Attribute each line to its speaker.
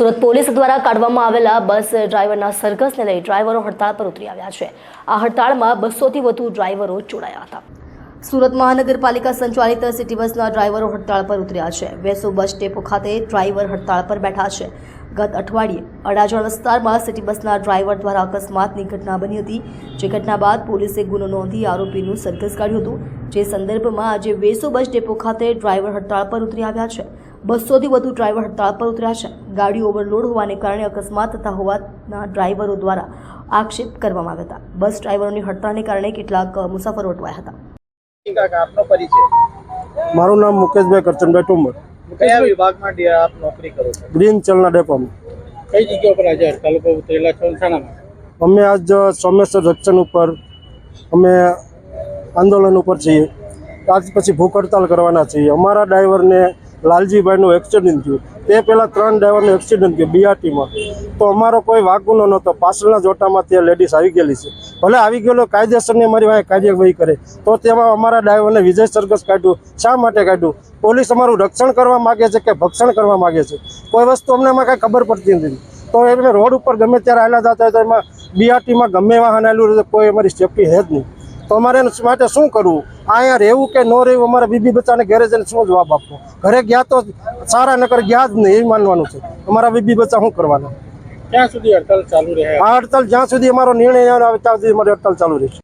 Speaker 1: Surat police દ્વારા કાઢવામાં આવેલા બસ ડ્રાઈવરના સરઘસને લઈ ડ્રાઈવરો હડતાળ પર ઉતરી આવ્યા છે। આ હડતાળમાં 200થી વધુ ડ્રાઈવરો જોડાયા હતા। સુરત મહાનગરપાલિકા સંચાલિત સિટી બસના ડ્રાઈવરો હડતાળ પર ઉતર્યા છે। વેસુ બસ ડેપો ખાતે ડ્રાઈવર હડતાળ પર બેઠા છે। ગત અઠવાડિયે અડાજણ વિસ્તારમાં સિટી બસના ડ્રાઈવર દ્વારા અકસ્માતની ઘટના બની હતી, જે ઘટના બાદ પોલીસે ગુનો નોંધી આરોપીનું સરઘસ કાઢ્યું હતું। જે સંદર્ભમાં આજે વેસુ બસ ડેપો ખાતે ડ્રાઈવર હડતાળ પર ઉતરી આવ્યા છે। 200થી વધુ ડ્રાઈવર હડતાળ પર ઉતર્યા છે। ગાડીઓ ઓવરલોડ હોવાને કારણે અકસ્માત થતા હોવાના ડ્રાઈવરો દ્વારા આક્ષેપ કરવામાં આવ્યા હતા। બસ ડ્રાઈવરોની હડતાળને કારણે કેટલાક મુસાફરો અટવાયા હતા।
Speaker 2: આપનો પરિચય?
Speaker 3: મારું નામ મુકેશભાઈ કરચનભાઈ ટુંબર।
Speaker 2: કયા વિભાગમાં આપ નોકરી કરો છો?
Speaker 3: ગ્રીન ચલના ડેપોમાં।
Speaker 2: કઈ જગ્યા પર આજે હડતાલ પર ઉતરેલા છો? શાનામાં?
Speaker 3: અમે આજ સોમેશ્વર જંકશન ઉપર અમે આંદોલન ઉપર છીએ। આજ પછી ભૂખ હડતાલ કરવાના છીએ। અમારા ડ્રાઈવરને લાલજીભાઈનું એક્સિડન્ટ થયું, તે પહેલાં 3 ડ્રાઈવરનું એક્સિડન્ટ થયું બીઆરટીમાં, તો અમારો કોઈ વાગુનો નહોતો। પાછળના જોટામાં તે લેડીઝ આવી ગયેલી છે, ભલે આવી ગયેલો કાયદેસરની અમારી વાંહે કાર્યવાહી કરે, તો તેમાં અમારા ડ્રાઈવરને વિજય સરઘસ કાઢ્યું। શા માટે કાઢ્યું? પોલીસ અમારું રક્ષણ કરવા માગે છે કે ભક્ષણ કરવા માગે છે? કોઈ વસ્તુ અમને એમાં કાંઈ ખબર પડતી નથી। તો એ રોડ ઉપર ગમે ત્યારે હાલ્યા જતા હોય તો એમાં બીઆરટીમાં ગમે વાહન હાલ્યું તો કોઈ અમારી સેફટી છે જ નહીં। તો અમારે એના માટે શું કરવું? અહીંયા રહેવું કે ન રહેવું? અમારા બીબી બચ્ચાને ઘરે જઈને શું જવાબ આપવો? ઘરે ગયા તો સારા, નકર ગયા જ નહીં, એ માનવાનું છે। અમારા બીબી બચ્ચા શું કરવાના?
Speaker 2: ક્યાં સુધી હડતાલ ચાલુ રહે?
Speaker 3: આ હડતાલ જ્યાં સુધી અમારો નિર્ણય આવે ત્યાં સુધી અમારી હડતાલ ચાલુ રહેશે।